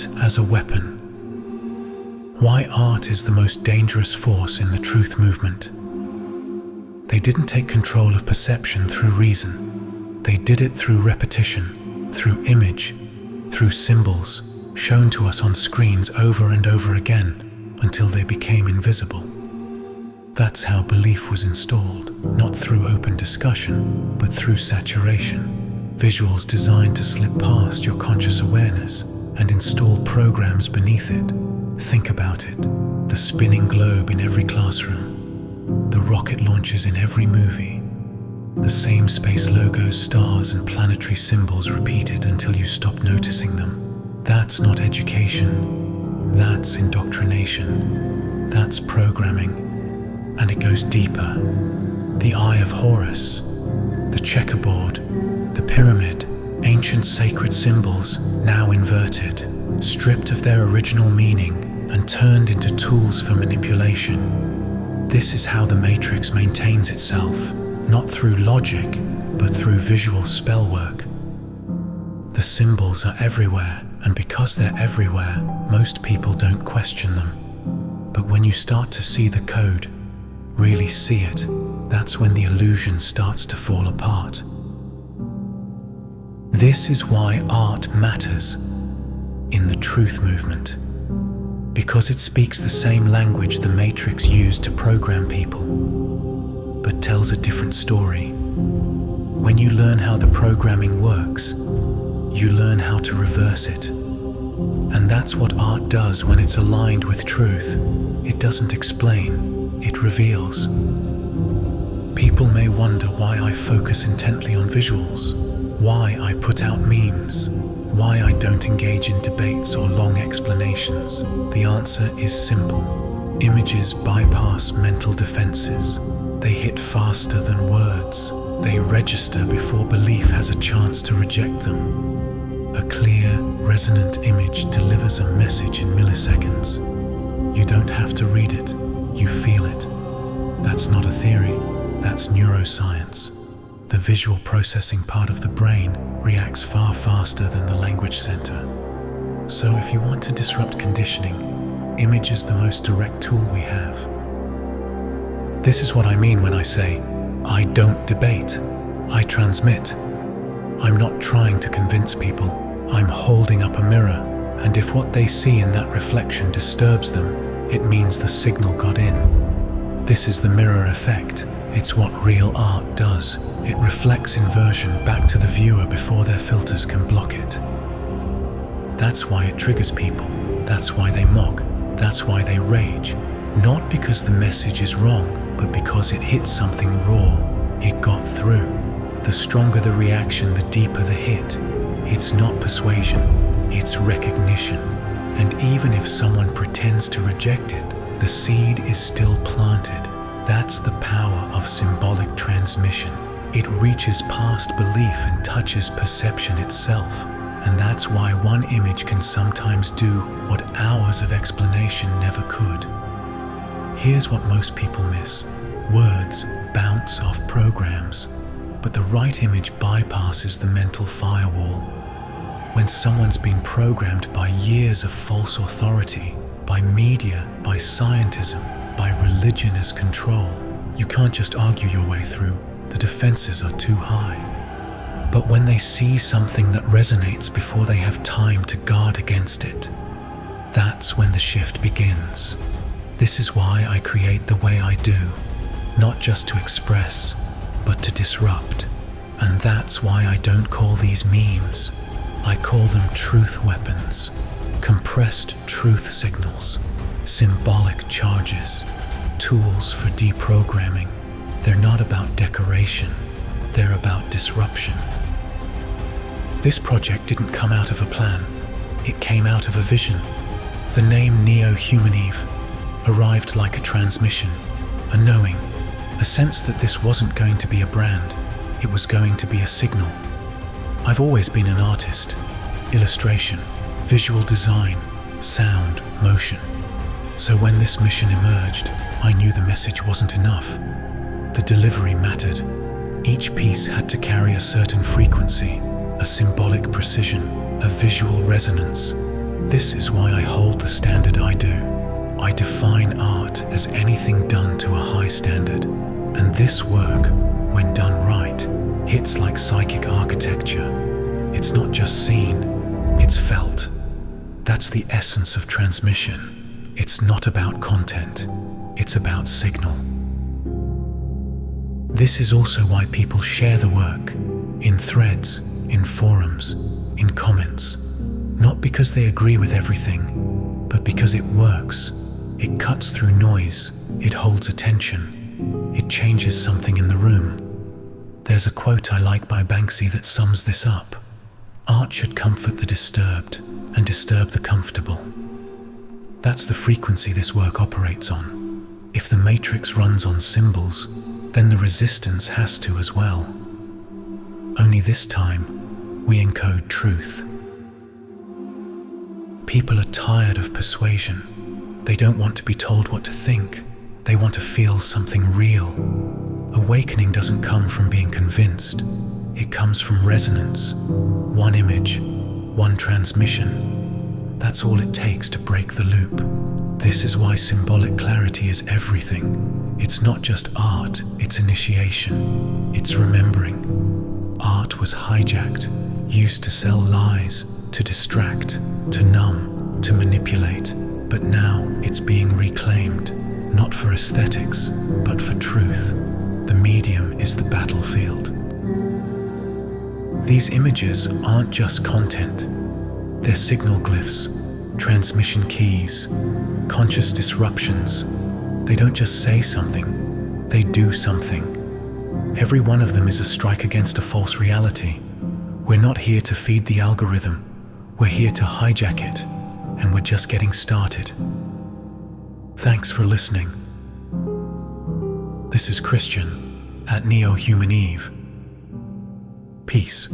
art as a weapon. Why art is the most dangerous force in the truth movement. They didn't take control of perception through reason. They did it through repetition, through image, through symbols shown to us on screens over and over again until they became invisible. That's how belief was installed, not through open discussion, but through saturation. Visuals designed to slip past your conscious awareness and install programs beneath it. Think about it: the spinning globe in every classroom, the rocket launches in every movie, the same space logos, stars, and planetary symbols repeated until you stop noticing them. That's not education. That's indoctrination. That's programming. And it goes deeper. The Eye of Horus, the checkerboard, the pyramid, ancient sacred symbols now inverted, stripped of their original meaning and turned into tools for manipulation. This is how the Matrix maintains itself, not through logic, but through visual spellwork. The symbols are everywhere, and because they're everywhere, most people don't question them. But when you start to see the code, really see it, that's when the illusion starts to fall apart. This is why art matters in the truth movement, because it speaks the same language the Matrix used to program people, but tells a different story. When you learn how the programming works, you learn how to reverse it. And that's what art does when it's aligned with truth. It doesn't explain, it reveals. People may wonder why I focus intently on visuals, why I put out memes, why I don't engage in debates or long explanations. The answer is simple. Images bypass mental defenses. They hit faster than words. They register before belief has a chance to reject them. A clear, resonant image delivers a message in milliseconds. You don't have to read it, you feel it. That's not a theory, that's neuroscience. The visual processing part of the brain reacts far faster than the language center. So if you want to disrupt conditioning, image is the most direct tool we have. This is what I mean when I say, I don't debate, I transmit. I'm not trying to convince people, I'm holding up a mirror, and if what they see in that reflection disturbs them, it means the signal got in. This is the mirror effect. It's what real art does. It reflects inversion back to the viewer before their filters can block it. That's why it triggers people. That's why they mock. That's why they rage. Not because the message is wrong, but because it hit something raw. It got through. The stronger the reaction, the deeper the hit. It's not persuasion, it's recognition. And even if someone pretends to reject it, the seed is still planted. That's the power of symbolic transmission. It reaches past belief and touches perception itself. And that's why one image can sometimes do what hours of explanation never could. Here's what most people miss. Words bounce off programs, but the right image bypasses the mental firewall. When someone's been programmed by years of false authority, by media, by scientism, by religion as control, you can't just argue your way through. The defenses are too high. But when they see something that resonates before they have time to guard against it, that's when the shift begins. This is why I create the way I do, not just to express, but to disrupt. And that's why I don't call these memes. I call them truth weapons, compressed truth signals, symbolic charges, tools for deprogramming. They're not about decoration, they're about disruption. This project didn't come out of a plan, it came out of a vision. The name Neo-Human Eve arrived like a transmission, a knowing, a sense that this wasn't going to be a brand, it was going to be a signal. I've always been an artist. Illustration, visual design, sound, motion. So when this mission emerged, I knew the message wasn't enough. The delivery mattered. Each piece had to carry a certain frequency, a symbolic precision, a visual resonance. This is why I hold the standard I do. I define art as anything done to a high standard, and this work, when done right, hits like psychic architecture. It's not just seen, it's felt. That's the essence of transmission. It's not about content, it's about signal. This is also why people share the work, in threads, in forums, in comments. Not because they agree with everything, but because it works. It cuts through noise, it holds attention, it changes something in the room. There's a quote I like by Banksy that sums this up. Art should comfort the disturbed and disturb the comfortable. That's the frequency this work operates on. If the matrix runs on symbols, then the resistance has to as well. Only this time, we encode truth. People are tired of persuasion. They don't want to be told what to think. They want to feel something real. Awakening doesn't come from being convinced. It comes from resonance. One image, one transmission. That's all it takes to break the loop. This is why symbolic clarity is everything. It's not just art, it's initiation. It's remembering. Art was hijacked, used to sell lies, to distract, to numb, to manipulate. But now it's being reclaimed, not for aesthetics, but for truth. The medium is the battlefield. These images aren't just content. They're signal glyphs, transmission keys, conscious disruptions. They don't just say something, they do something. Every one of them is a strike against a false reality. We're not here to feed the algorithm. We're here to hijack it, and we're just getting started. Thanks for listening. This is Christian at Neo Human Eve. Peace.